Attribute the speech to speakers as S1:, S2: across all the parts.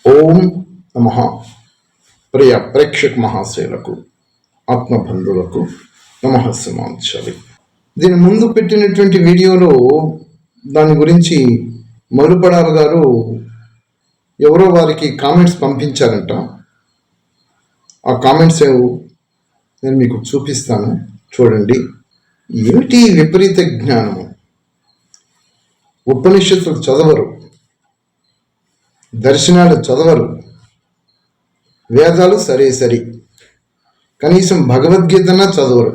S1: ఓం నమః. ప్రియ ప్రేక్షక మహాశయులకు, ఆత్మబంధువులకు నమఃస్సమాంచాలి. దీని ముందు పెట్టినటువంటి వీడియోలో దాని గురించి మరుపడాల గారు ఎవరో వారికి కామెంట్స్ పంపించారంట. ఆ కామెంట్స్ నేను మీకు చూపిస్తాను, చూడండి. ఏమిటి విపరీత జ్ఞానము? ఉపనిషత్తులు చదవరు, దర్శనాలు చదవరు, వేదాలు సరే కనీసం భగవద్గీతన చదవరు.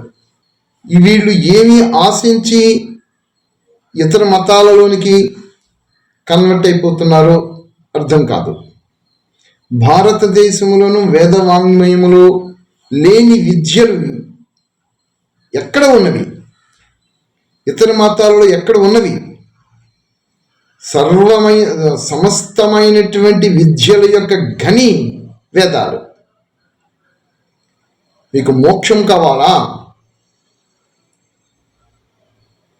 S1: వీళ్ళు ఏమి ఆశించి ఇతర మతాలలోనికి కన్వర్ట్ అయిపోతున్నారో అర్థం కాదు. భారతదేశంలోనూ వేద వాంగ్మయములో లేని విద్యలు ఎక్కడ ఉన్నవి? ఇతర మతాలలో ఎక్కడ ఉన్నవి? సమస్తమైనటువంటి విద్యల యొక్క గని వేదాలు. మీకు మోక్షం కావాలా?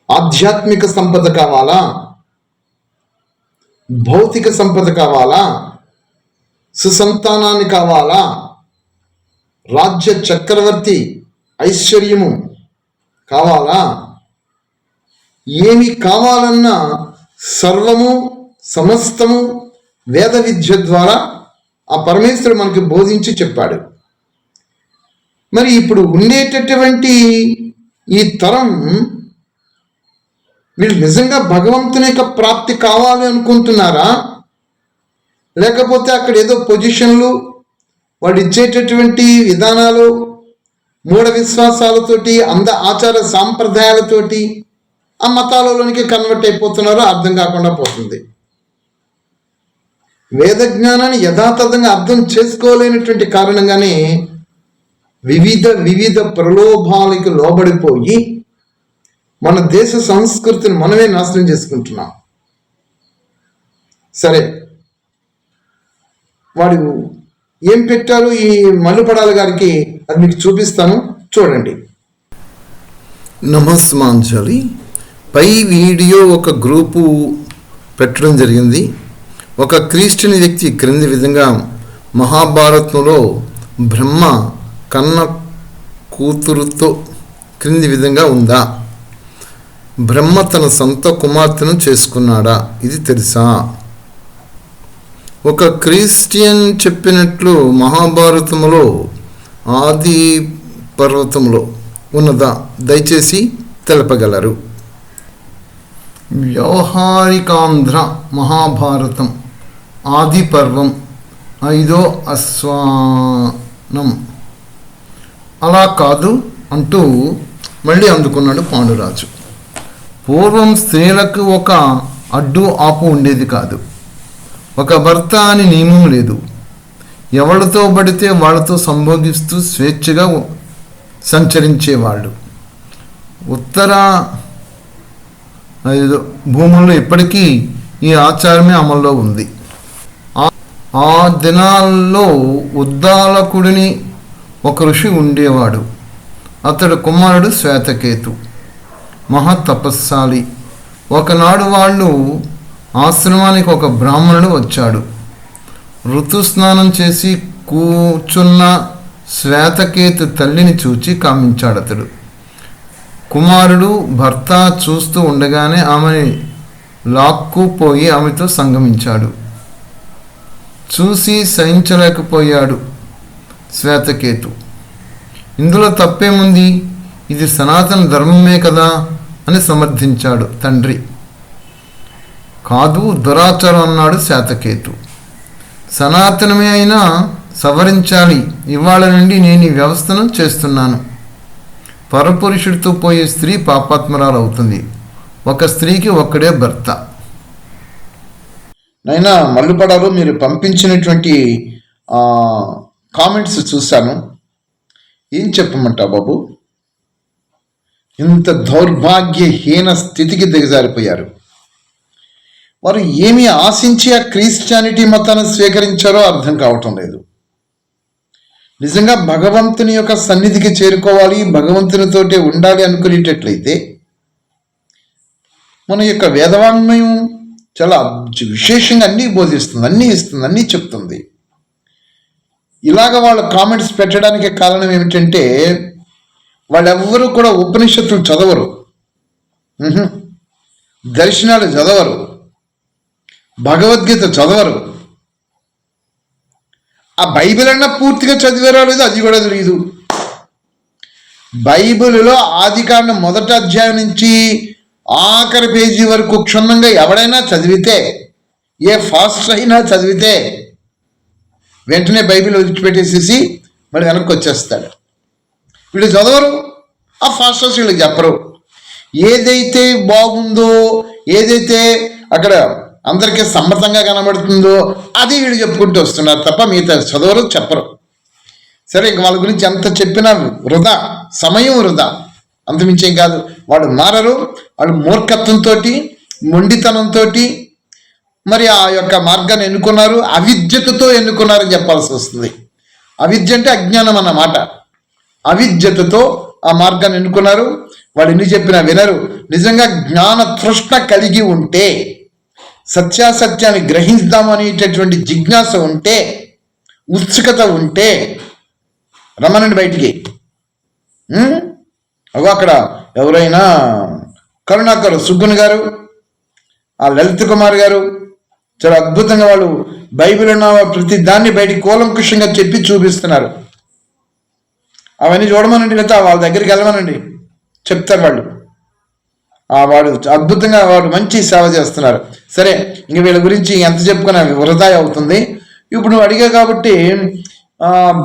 S1: ఆధ్యాత్మిక సంపద కావాలా? భౌతిక సంపద కావాలా? సుసంతానాన్ని కావాలా? రాజ్య చక్రవర్తి ఐశ్వర్యము కావాలా? ఏమి కావాలన్నా సర్వము సమస్తము వేద విద్య ద్వారా ఆ పరమేశ్వరుడు మనకి బోధించి చెప్పాడు. మరి ఇప్పుడు ఉండేటటువంటి ఈ తరం వీళ్ళు నిజంగా భగవంతుని యొక్క ప్రాప్తి కావాలి అనుకుంటున్నారా? లేకపోతే అక్కడ ఏదో పొజిషన్లు, వాడు ఇచ్చేటటువంటి విధానాలు, మూఢ విశ్వాసాలతోటి, ఆచార సాంప్రదాయాలతోటి ఆ మతాలలోనికి కన్వర్ట్ అయిపోతున్నారో అర్థం కాకుండా పోతుంది. వేద జ్ఞానాన్ని యథాతథంగా అర్థం చేసుకోలేనటువంటి కారణంగానే వివిధ ప్రలోభాలకు లోబడిపోయి మన దేశ సంస్కృతిని మనమే నాశనం చేసుకుంటున్నాం. సరే, వాడు ఏం పెట్టారు ఈ మల్లుపడాల గారికి, అది మీకు చూపిస్తాను, చూడండి.
S2: నమస్మాంజలి. పై వీడియో ఒక గ్రూపు పెట్టడం జరిగింది. ఒక క్రిస్టియన్ వ్యక్తి క్రింది విధంగా, మహాభారతంలో బ్రహ్మ కన్న కూతురుతో క్రింది విధంగా ఉందా? బ్రహ్మ తన సొంత కుమార్తెను చేసుకున్నాడా? ఇది తెలుసా? ఒక క్రిస్టియన్ చెప్పినట్లు మహాభారతంలో ఆది పర్వతంలో ఉన్నదా? దయచేసి తెలపగలరు. వ్యవహారికాంధ్ర మహాభారతం ఆది పర్వం 5వ ఆశ్వానం. అలా కాదు అంటూ మళ్ళీ అందుకున్నాడు పాండురాజు. పూర్వం స్త్రీలకు ఒక అడ్డు ఆపు ఉండేది కాదు. ఒక భర్త అని నియమం లేదు. ఎవరితో పడితే వాళ్ళతో సంభోగిస్తూ స్వేచ్ఛగా సంచరించేవాళ్ళు. ఉత్తర భూముల్లో ఇప్పటికీ ఈ ఆచారమే అమల్లో ఉంది. ఆ దినాల్లో ఉద్దాలకుడిని ఒక ఋషి ఉండేవాడు. అతడు కుమారుడు శ్వేతకేతు, మహాతపస్శాలి. ఒకనాడు వాళ్ళు ఆశ్రమానికి ఒక బ్రాహ్మణుడు వచ్చాడు. ఋతుస్నానం చేసి కూర్చున్న శ్వేతకేతు తల్లిని చూచి కామించాడు అతడు. కుమారుడు భర్త చూస్తూ ఉండగానే ఆమెని లాక్కుపోయి ఆమెతో సంగమించాడు. చూసి సహించలేకపోయాడు శ్వేతకేతు. ఇందులో తప్పేముంది? ఇది సనాతన ధర్మమే కదా అని సమర్థించాడు తండ్రి. కాదు, దురాచారం అన్నాడు శ్వేతకేతు. సనాతనమే అయినా సవరించాలి. ఇవాళ నుండి నేను ఈ వ్యవస్థను చేస్తున్నాను. పరపురుషుడితో పోయే స్త్రీ పాపాత్మరాలు అవుతుంది. ఒక స్త్రీకి ఒక్కడే భర్త.
S1: నైనా మల్లుపడాలో మీరు పంపించినటువంటి కామెంట్స్ చూశాను. ఏం చెప్పమంటావు బాబు? ఇంత దౌర్భాగ్యహీన స్థితికి దిగజారిపోయారు. వారు ఏమి ఆశించి ఆ క్రిస్టియానిటీ మతాన్ని స్వీకరించారో అర్థం కావటం లేదు. నిజంగా భగవంతుని యొక్క సన్నిధికి చేరుకోవాలి, భగవంతునితోటే ఉండాలి అనుకునేటట్లయితే మన యొక్క వేదవాంగ్మయం చాలా విశేషంగా అన్నీ బోధిస్తుంది, అన్నీ ఇస్తుంది, అన్నీ చెప్తుంది. ఇలాగ వాళ్ళు కామెంట్స్ పెట్టడానికి కారణం ఏమిటంటే వాళ్ళెవ్వరూ కూడా ఉపనిషత్తులు చదవరు, దర్శనాలు చదవరు, భగవద్గీత చదవరు. ఆ బైబిల్ అన్నా పూర్తిగా చదివారో లేదో అది కూడా తెలియదు. బైబిల్లో ఆదికాండం మొదటి అధ్యాయం నుంచి ఆఖరి పేజీ వరకు క్షుణ్ణంగా ఎవడైనా చదివితే, ఏ ఫాస్ట్ అయినా చదివితే వెంటనే బైబిల్ విడిచిపెట్టేసేసి మళ్ళీ వెనక్కి వచ్చేస్తాడు. వీళ్ళు చదవరు, ఆ ఫాస్టర్స్ వీళ్ళకి చెప్పరు. ఏదైతే బాగుందో, ఏదైతే అక్కడ అందరికీ సమ్మతంగా కనబడుతుందో అది వీళ్ళు చెప్పుకుంటూ వస్తున్నారు తప్ప మిగతా చదవరు, చెప్పరు. సరే, ఇంక వాళ్ళ గురించి ఎంత చెప్పినా వృధా, సమయం వృధా, అంతమించేం కాదు. వాళ్ళు మారరు. వాళ్ళు మూర్ఖత్వంతో, మొండితనంతో మరి ఆ యొక్క మార్గాన్ని ఎన్నుకున్నారు, అవిద్యతతో ఎన్నుకున్నారని చెప్పాల్సి వస్తుంది. అవిద్య అంటే అజ్ఞానం అన్నమాట. అవిద్యతతో ఆ మార్గాన్ని ఎన్నుకున్నారు. వాళ్ళు ఎన్ని చెప్పినా వినరు. నిజంగా జ్ఞాన తృష్ణ కలిగి ఉంటే, సత్యాసత్యాన్ని గ్రహిద్దాము అనేటటువంటి జిజ్ఞాస ఉంటే, ఉత్సుకత ఉంటే రమ్మనండి బయటికి. అక్కడ ఎవరైనా కరుణాకర్ సుగ్గున్ గారు, ఆ లలిత్ కుమార్ గారు చాలా అద్భుతంగా వాళ్ళు బైబిల్ ఉన్న ప్రతి దాన్ని బయటికి కూలంకుషంగా చెప్పి చూపిస్తున్నారు. అవన్నీ చూడమనండి, లేదా వాళ్ళ దగ్గరికి వెళ్ళమనండి, చెప్తారు వాళ్ళు. వాడు అద్భుతంగా వాడు మంచి సేవ చేస్తున్నారు. సరే, ఇంక వీళ్ళ గురించి ఎంత చెప్పుకున్నా వృధా అవుతుంది. ఇప్పుడు నువ్వు అడిగా కాబట్టి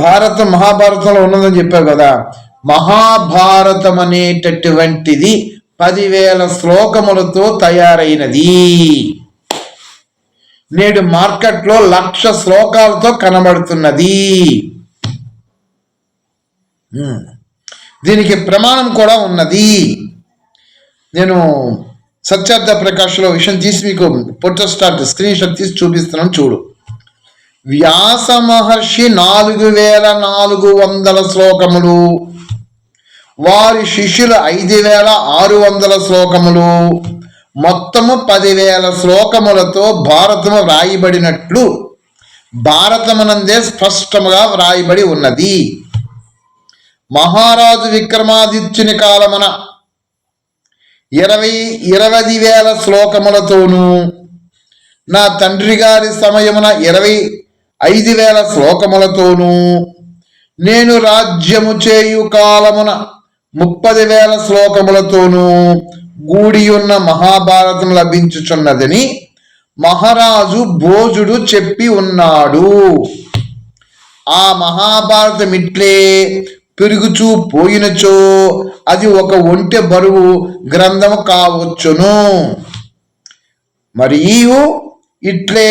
S1: భారతం మహాభారతంలో ఉన్నదని చెప్పావు కదా. మహాభారతం అనేటటువంటిది 10,000 శ్లోకములతో తయారైనది. నేడు మార్కెట్లో 1,00,000 శ్లోకాలతో కనబడుతున్నది. దీనికి ప్రమాణం కూడా ఉన్నది. నేను సత్యార్థ ప్రకాష్లో విషయం తీసి మీకు స్క్రీన్ షాట్ తీసి చూపిస్తున్నాను, చూడు. వ్యాస మహర్షి 4,400 శ్లోకములు, వారి శిష్యులు 5,600 శ్లోకములు, మొత్తము 10,000 శ్లోకములతో భారతము వ్రాయబడినట్లు భారతమునందే స్పష్టముగా వ్రాయబడి ఉన్నది. మహారాజు విక్రమాదిత్యుని కాలమున 20,000 శ్లోకములతోనూ, నా తండ్రి గారి సమయమున 25,000 శ్లోకములతోనూ, నేను రాజ్యము చేయు కాలమున 30,000 శ్లోకములతోనూ గూడి ఉన్న మహాభారతం లభించుచున్నదని మహారాజు భోజుడు చెప్పి ఉన్నాడు. ఆ మహాభారతం ఇట్లే పెరుగుచూ పోయినచో అది ఒక ఒంటె బరువు గ్రంథము కావచ్చును. మరియు ఇట్లే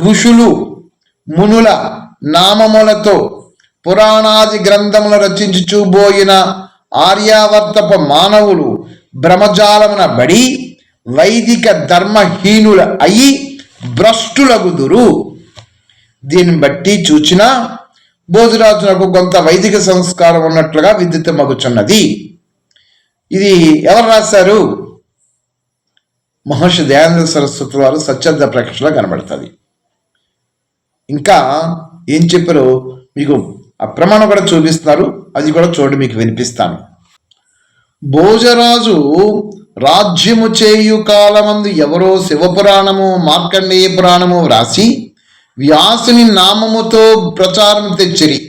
S1: ఋషులు మునుల నామములతో పురాణాది గ్రంథములు రచించుచూబోయిన ఆర్యావర్తప మానవులు భ్రమజాలమున బడి వైదిక ధర్మహీనుల అయి భ్రష్టులగుదురు. దీన్ని బట్టి చూచిన భోజరాజునకు కొంత వైదిక సంస్కారం ఉన్నట్లుగా విదితమగుచున్నది. ఇది ఎవరు రాశారు? మహర్షి దయానంద సరస్వతి వారు సత్యార్థ ప్రకాశంలో కనబడుతుంది. ఇంకా ఏం చెప్పారో మీకు ఆ ప్రమాణం కూడా చూపిస్తున్నారు, అది కూడా చూడండి, మీకు వినిపిస్తాను. భోజరాజు రాజ్యము చేయు కాలమందు ఎవరో శివపురాణము మార్కండేయ పురాణము వ్రాసి వ్యాసుని నామముతో ప్రచారం తెచ్చిరి.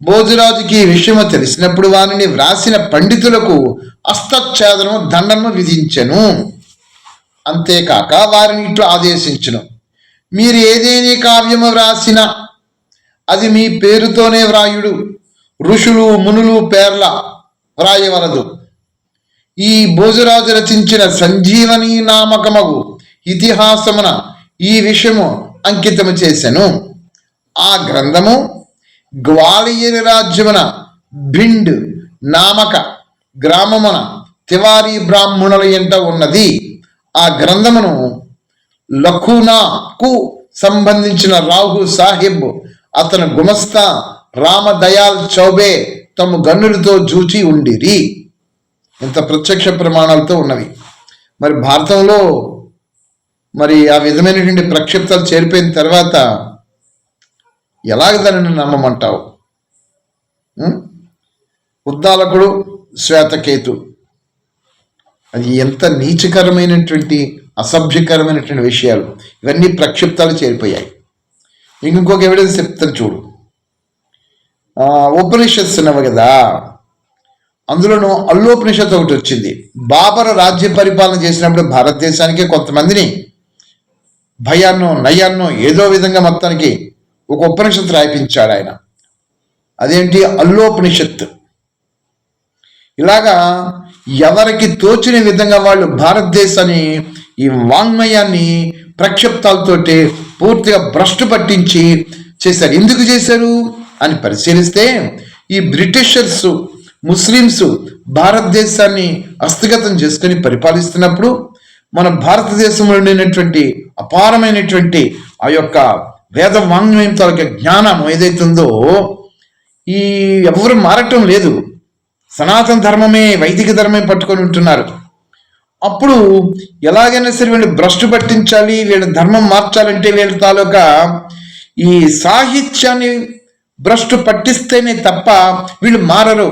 S1: భోజరాజుకి ఈ విషయము తెలిసినప్పుడు వారిని వ్రాసిన పండితులకు హస్తఛేదనము దండను విధించెను. అంతేకాక వారిని ఇట్లు ఆదేశించును, మీరు ఏదేని కావ్యము వ్రాసినా అది మీ పేరుతోనే వ్రాయుడు, ఋషులు మునులు పేర్ల వ్రాయవలదు. ఈ భోజరాజు రచించిన సంజీవని నామకమగు ఇతిహాసమున ఈ విషయము అంకితము చేసెను. ఆ గ్రంథము గ్వాలియర్ రాజ్యమున భిండ్ నామక గ్రామమున తివారీ బ్రాహ్మణుల ఎంట ఉన్నది. ఆ గ్రంథమును లఖునాకు సంబంధించిన రాహు సాహిబ్ అతను గుమస్తా రామదయాల్ చౌబే తమ గన్నులతో జూచి ఉండిరి. ఇంత ప్రత్యక్ష ప్రమాణాలతో ఉన్నవి. మరి భారతంలో మరి ఆ విధమైనటువంటి ప్రక్షిప్తాలు చేరిపోయిన తర్వాత ఎలాగ దానిని నమ్మమంటావు? ఉద్దాలకుడు, శ్వేతకేతు, అది ఎంత నీచకరమైనటువంటి అసభ్యకరమైనటువంటి విషయాలు. ఇవన్నీ ప్రక్షిప్తాలు చేరిపోయాయి. ఇంకొక ఎవిడెన్స్ చెప్తాను చూడు. ఉపనిషత్స్ ఉన్నవి కదా, అందులోనూ అల్లోపనిషత్తు ఒకటి వచ్చింది. బాబర్ రాజ్య పరిపాలన చేసినప్పుడు భారతదేశానికి కొంతమందిని భయాన్నో నయాన్నో ఏదో విధంగా మొత్తానికి ఒక ఉపనిషత్తు రాయిపించాడు ఆయన. అదేంటి? అల్లోపనిషత్తు. ఇలాగా ఎవరికి తోచిన విధంగా వాళ్ళు భారతదేశాన్ని, ఈ వాంగ్మయాన్ని ప్రక్షిప్తాలతోటి పూర్తిగా భ్రష్టు పట్టించి చేశారు. ఎందుకు చేశారు అని పరిశీలిస్తే, ఈ బ్రిటిషర్స్, ముస్లిమ్స్ భారతదేశాన్ని హస్తగతం చేసుకుని పరిపాలిస్తున్నప్పుడు మన భారతదేశంలో ఉండినటువంటి అపారమైనటువంటి ఆ యొక్క వేద వాంగ్మయం తాలూకా జ్ఞానం ఏదైతుందో ఈ ఎవరు మారటం లేదు. సనాతన ధర్మమే, వైదిక ధర్మమే పట్టుకొని ఉంటున్నారు. అప్పుడు ఎలాగైనా సరే వీళ్ళు భ్రష్టు పట్టించాలి, వీళ్ళ ధర్మం మార్చాలంటే వీళ్ళ తాలూకా ఈ సాహిత్యాన్ని భ్రష్టు పట్టిస్తేనే తప్ప వీళ్ళు మారరు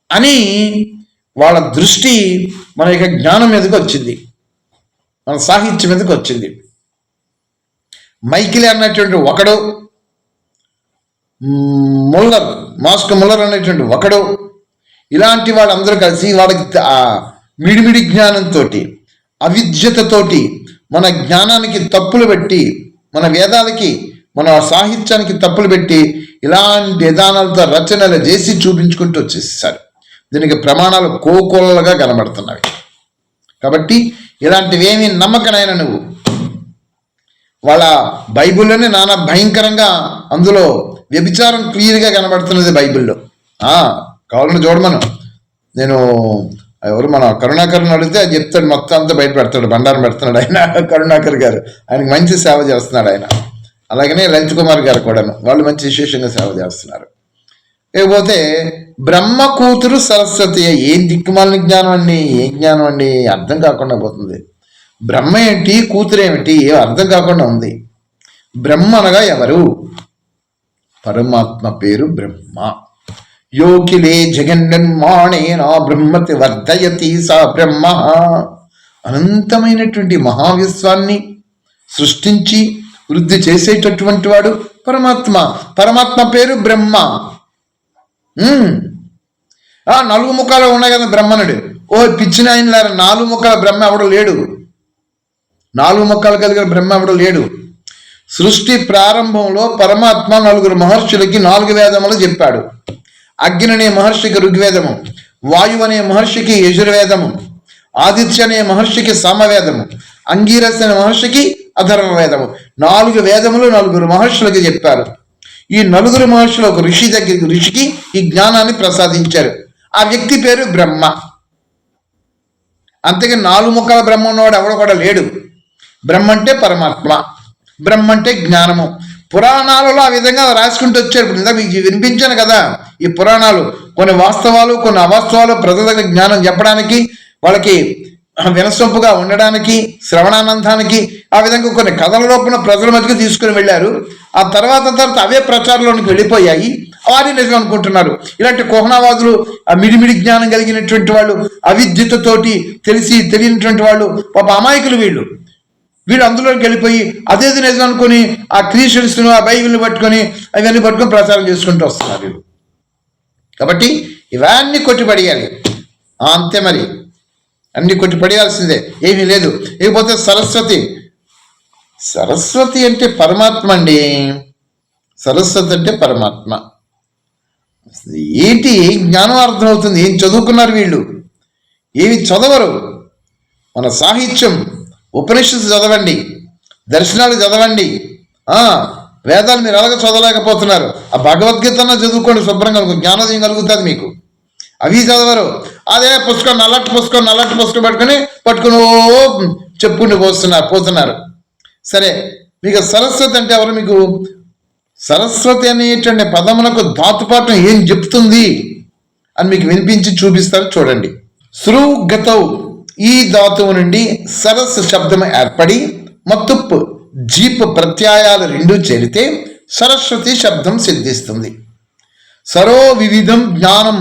S1: అని వాళ్ళ దృష్టి మన యొక్క జ్ఞానం మీదకి వచ్చింది, మన సాహిత్యం మీదకి వచ్చింది. మైకిలే అన్నటువంటి ఒకడు, మాస్కో ముల్లర్ అనేటువంటి ఒకడు, ఇలాంటి వాళ్ళందరూ కలిసి వాళ్ళకి ఆ మిడిమిడి జ్ఞానంతో, అవిద్యతతోటి మన జ్ఞానానికి తప్పులు పెట్టి, మన వేదాలకి, మన సాహిత్యానికి తప్పులు పెట్టి ఇలాంటి విధానాలతో రచనలు చేసి చూపించుకుంటూ వచ్చేసారు. దీనికి ప్రమాణాలు కోకొల్లగా కనబడుతున్నవి. కాబట్టి ఇలాంటివేమీ నమ్మకనైనా నువ్వు వాళ్ళ బైబిల్లోనే నానా భయంకరంగా అందులో వ్యభిచారం క్లియర్గా కనబడుతున్నది బైబిల్లో. కావాలని చూడమను. నేను ఎవరు మన కరుణాకర్ని అడిగితే అది చెప్తాడు, మొత్తం అంతా బయట పెడతాడు, బండారం పెడుతున్నాడు ఆయన. కరుణాకర్ గారు ఆయనకి మంచి సేవ చేస్తున్నాడు ఆయన. అలాగనే లలిత్ కుమార్ గారు కూడాను, వాళ్ళు మంచి విశేషంగా సేవ చేస్తున్నారు. లేకపోతే బ్రహ్మ కూతురు సరస్వతి, ఏం దిక్కుమాలిన జ్ఞానం అండి, ఏం జ్ఞానం అండి, అర్థం కాకుండా పోతుంది. బ్రహ్మ ఏంటి, కూతురు ఏమిటి, ఏం అర్థం కాకుండా ఉంది. బ్రహ్మ అనగా ఎవరు? పరమాత్మ పేరు బ్రహ్మ. యోకిలే జగన్మాణేనా బ్రహ్మతి వర్ధయతి సా బ్రహ్మ. అనంతమైనటువంటి మహావిశ్వాన్ని సృష్టించి వృద్ధి చేసేటటువంటి వాడు పరమాత్మ. పరమాత్మ పేరు బ్రహ్మ. 4 ముఖాలు ఉన్నాయి కదా బ్రహ్మనుడు. ఓ పిచ్చిన ఆయన, 4 ముఖాల బ్రహ్మ ఎవడు లేడు. 4 ముఖాలు కలిగిన బ్రహ్మ ఎవడు లేడు. సృష్టి ప్రారంభంలో పరమాత్మ 4 మహర్షులకి 4 వేదములు చెప్పాడు. అగ్ని అనే మహర్షికి ఋగ్వేదము, వాయువు అనే మహర్షికి యజుర్వేదము, ఆదిత్య అనే మహర్షికి సామవేదము, అంగీరస్ అనే మహర్షికి అధర్వ వేదము. 4 వేదములు 4 మహర్షులకి చెప్పారు. ఈ 4 మహర్షులు ఒక ఋషికి ఈ జ్ఞానాన్ని ప్రసాదించారు. ఆ వ్యక్తి పేరు బ్రహ్మ. అంతేగా 4 ముఖాల బ్రహ్మ ఉన్నవాడు ఎవడు కూడా లేడు. బ్రహ్మ అంటే పరమాత్మ, బ్రహ్మ అంటే జ్ఞానము. పురాణాలలో ఆ విధంగా రాసుకుంటూ వచ్చారు. ఇప్పుడు మీకు వినిపించాను కదా, ఈ పురాణాలు కొన్ని వాస్తవాలు, కొన్ని అవాస్తవాలు ప్రజల దగ్గర జ్ఞానం చెప్పడానికి, వాళ్ళకి వినసొంపుగా ఉండడానికి, శ్రవణానందానికి, ఆ విధంగా కొన్ని కథల రూపంలో ప్రజల మధ్యకి తీసుకుని వెళ్ళారు. ఆ తర్వాత అవే ప్రచారంలోనికి వెళ్ళిపోయాయి. వారిని నిజం అనుకుంటున్నారు. ఇలాంటి కోహనావాదులు, ఆ మిడిమిడి జ్ఞానం కలిగినటువంటి వాళ్ళు, అవిద్యతతోటి తెలియనటువంటి వాళ్ళు, పాప అమాయకులు వీళ్ళు అందులోకి వెళ్ళిపోయి అదేది నిజం అనుకుని ఆ క్రిస్టియన్స్ను, ఆ బైబిల్ని పట్టుకొని అవన్నీ పట్టుకొని ప్రచారం చేసుకుంటూ వస్తున్నారు వీళ్ళు. కాబట్టి ఇవన్నీ కొట్టిపడేయాలి. అంతే, మరి అన్ని కొట్టిపడేయాల్సిందే, ఏమీ లేదు. ఇకపోతే సరస్వతి అంటే పరమాత్మ అండి. సరస్వతి అంటే పరమాత్మ. ఏంటి జ్ఞానం అర్థమవుతుంది? ఏం చదువుకున్నారు వీళ్ళు? ఏమి చదవరు. మన సాహిత్యం, ఉపనిషత్తు చదవండి, దర్శనాలు చదవండి. వేదాలు మీరు అలాగే చదవలేకపోతున్నారు. ఆ భగవద్గీతను చదువుకోండి, శుభ్రంగా జ్ఞానోదయం కలుగుతుంది మీకు. అవి చదవరు. అదే పుస్తకం, నల్లటి పుస్తకం పట్టుకుని చెప్పుకుంటూ పోతున్నారు. సరే, మీకు సరస్వతి అంటే ఎవరు? మీకు సరస్వతి అనేటువంటి పదమునకు ధాతుపాఠం ఏం చెప్తుంది అని మీకు వినిపించి చూపిస్తారు, చూడండి. సృగతౌ, ఈ ధాతువు నుండి సరస్సు శబ్దం ఏర్పడి మత్తుప్పు జీప్ ప్రత్యయాలు రెండూ చేరితే సరస్వతి శబ్దం సిద్ధిస్తుంది. సరో వివిధం జ్ఞానం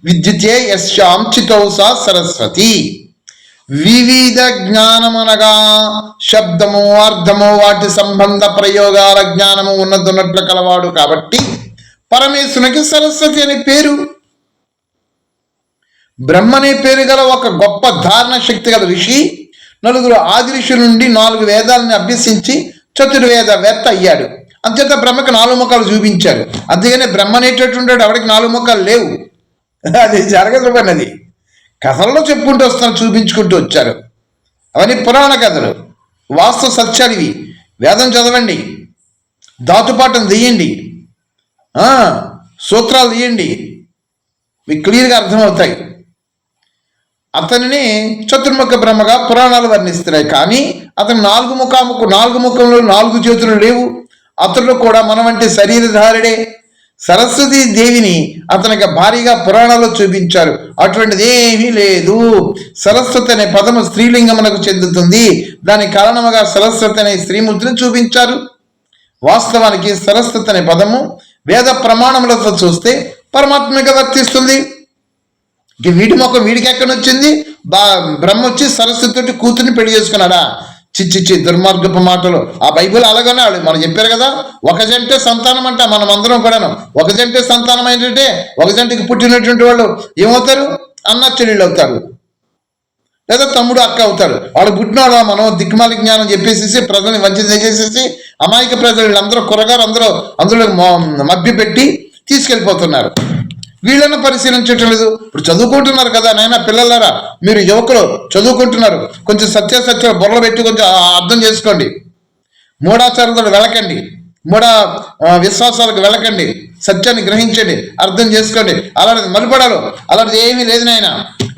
S1: విద్యుతే యస్యాం చితౌ సా సరస్వతి. వివిధ జ్ఞానమనగా శబ్దము, అర్థము, వాటి సంబంధ ప్రయోగాల జ్ఞానము ఉన్నట్టున్నట్లు కలవాడు కాబట్టి పరమేశ్వరునికి సరస్వతి అనే పేరు. బ్రహ్మనే పేరు గల ఒక గొప్ప ధారణ శక్తి గల ఋషి 4 ఆది ఋషుల నుండి 4 వేదాలను అభ్యసించి చతుర్వేద వేత్త అయ్యాడు. అంచేత బ్రహ్మకి 4 ముఖాలు చూపించారు. అందుకనే బ్రహ్మ అనేటటువంటి ఆవిడకి 4 ముఖాలు లేవు. అది జరగదు పని. అది కథల్లో చెప్పుకుంటూ వస్తున్నారు, చూపించుకుంటూ వచ్చారు. అవన్నీ పురాణ కథలు, వాస్తవ సత్యాలు ఇవి. వేదం చదవండి, ధాతుపాఠం తీయండి, సూత్రాలు తీయండి, మీకు క్లియర్గా అర్థమవుతాయి. అతనిని చతుర్ముఖ బ్రహ్మగా పురాణాలు వర్ణిస్తున్నాయి. కానీ అతను 4 ముఖంలో 4 చేతులు లేవు. అతడు కూడా మన వంటి శరీరధారుడే. సరస్వతీ దేవిని అతనికి భారీగా పురాణాల్లో చూపించారు. అటువంటిది ఏమీ లేదు. సరస్వతి అనే పదము స్త్రీలింగమునకు చెందుతుంది. దానికి కారణముగా సరస్వతి అనే స్త్రీమూర్తిని చూపించారు. వాస్తవానికి సరస్వతి అనే పదము వేద ప్రమాణములతో చూస్తే పరమాత్మగా వర్తిస్తుంది. వీడి మొక్క వీడికి ఎక్కడి వచ్చింది? బ్రహ్మ వచ్చి సరస్వతి కూతుర్ని పెళ్లి చేసుకున్నాడా? చిచ్చిచ్చి దుర్మార్గపు మాటలు. ఆ బైబిల్ అలాగనే మనం చెప్పారు కదా, ఒక జంటే సంతానం అంట. మనం అందరం కూడాను ఒక జంటే సంతానం ఏంటంటే ఒక జంటకి పుట్టినటువంటి వాళ్ళు ఏమవుతారు? అన్న చెల్లెళ్ళు అవుతారు, లేదా తమ్ముడు అక్క అవుతారు. వాళ్ళు పుట్టినవాడు మనం దిక్కుమాలి జ్ఞానం చెప్పేసేసి ప్రజల్ని వంచన చేసేసి అమాయక ప్రజలు అందరూ కురగారు అందులో మభ్య పెట్టి తీసుకెళ్ళిపోతున్నారు. వీళ్ళని పరిశీలించటం లేదు. ఇప్పుడు చదువుకుంటున్నారు కదా నాయన పిల్లలారా, మీరు యువకులు చదువుకుంటున్నారు, కొంచెం సత్యాలు బుర్రలు పెట్టి కొంచెం అర్థం చేసుకోండి. మూఢాచారాలకు వెళ్ళకండి, మూఢ విశ్వాసాలకు వెళ్ళకండి. సత్యాన్ని గ్రహించండి, అర్థం చేసుకోండి. అలాంటిది మలుపడాలు అలాంటిది ఏమీ లేదు నాయన.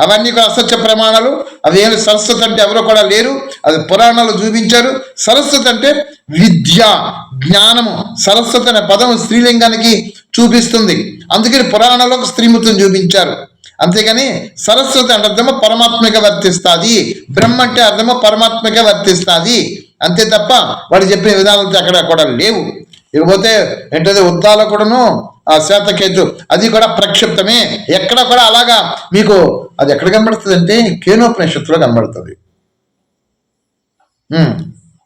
S1: అవన్నీ కూడా అసత్య ప్రమాణాలు. అవి ఏమి సరస్వతి అంటే ఎవరో కూడా లేరు. అది పురాణాలు చూపించారు. సరస్వతి అంటే విద్య, జ్ఞానము. సరస్వతి అనే పదం స్త్రీలింగానికి చూపిస్తుంది. అందుకని పురాణాల్లో స్త్రీమూర్తిని చూపించారు. అంతేగాని సరస్వతి అంటే అర్థమో పరమాత్మగా వర్తిస్తుంది, బ్రహ్మ అంటే అర్థమో పరమాత్మగా వర్తిస్తుంది. అంతే తప్ప వాడు చెప్పిన విధానాలతో అక్కడ కూడా లేవు. ఇకపోతే ఏంటది ఉద్దాలకుడును ఆ శ్వేతకేతు, అది కూడా ప్రక్షిప్తమే. ఎక్కడ కూడా అలాగా మీకు అది ఎక్కడ కనబడుతుంది అంటే కేనోపనిషత్తులో కనబడుతుంది.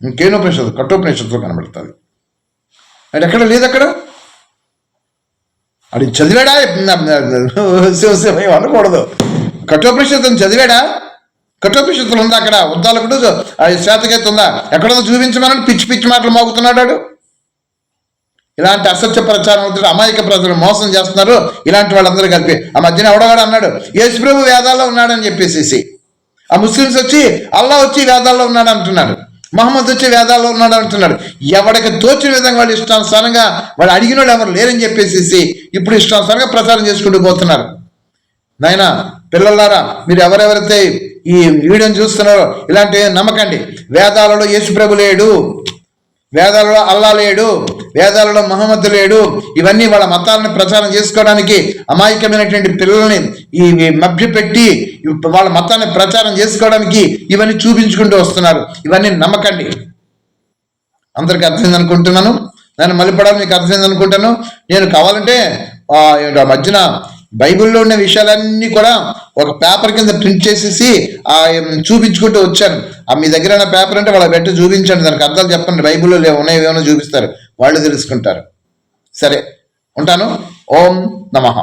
S1: కేనోపనిషత్తు కఠోపనిషత్తులో కనబడుతుంది. అది ఎక్కడ లేదు. అక్కడ అది చదివాడా అనకూడదు. కఠోపనిషత్తుని చదివాడా? కఠోపనిషత్తులు ఉందా అక్కడ? ఉద్దాలకుడు శ్వేతకేతు ఉందా? ఎక్కడో చూపించమని పిచ్చి మాటలు మోగుతున్నాడు. ఇలాంటి అసత్య ప్రచారం అవుతుంది. అమాయక ప్రజలు మోసం చేస్తున్నారు. ఇలాంటి వాళ్ళందరూ కలిపి ఆ మధ్యన ఎవడవాడు అన్నాడు యేసుప్రభు వేదాల్లో ఉన్నాడని చెప్పేసి. ఆ ముస్లిమ్స్ వచ్చి అల్లా వచ్చి వేదాల్లో ఉన్నాడు అంటున్నాడు, మహమ్మద్ వచ్చి వేదాల్లో ఉన్నాడు అంటున్నాడు. ఎవరికి తోచిన విధంగా వాళ్ళు ఇష్టానుసారంగా వాళ్ళు అడిగిన వాళ్ళు ఎవరు లేరని చెప్పేసి ఇప్పుడు ఇష్టానుసారంగా ప్రచారం చేసుకుంటూ పోతున్నారు. నాయనా పిల్లలారా, మీరు ఎవరెవరైతే ఈ వీడియోని చూస్తున్నారో ఇలాంటివి నమ్మకండి. వేదాలలో యేసుప్రభు లేడు, వేదాలలో అల్లా లేడు, వేదాలలో మహమ్మద్ లేడు. ఇవన్నీ వాళ్ళ మతాలను ప్రచారం చేసుకోవడానికి అమాయకమైనటువంటి పిల్లల్ని ఈ మభ్యపెట్టి వాళ్ళ మతాన్ని ప్రచారం చేసుకోవడానికి ఇవన్నీ చూపించుకుంటూ వస్తున్నారు. ఇవన్నీ నమ్మకండి. అందరికి అర్థమైంది అనుకుంటున్నాను. నేను మళ్ళీపడాలి మీకు అర్థమైంది అనుకుంటాను. నేను కావాలంటే మధ్యన బైబిల్లో ఉన్న విషయాలన్నీ కూడా ఒక పేపర్ కింద ప్రింట్ చేసేసి చూపించుకుంటూ వచ్చాను. మీ దగ్గర ఉన్న పేపర్ అంటే వాళ్ళ పెట్టి చూపించండి, దానికి అర్థాలు చెప్పండి. బైబిల్లో ఉన్నాయి ఏమైనా చూపిస్తారు, వాళ్ళు తెలుసుకుంటారు. సరే ఉంటాను. ఓం నమః.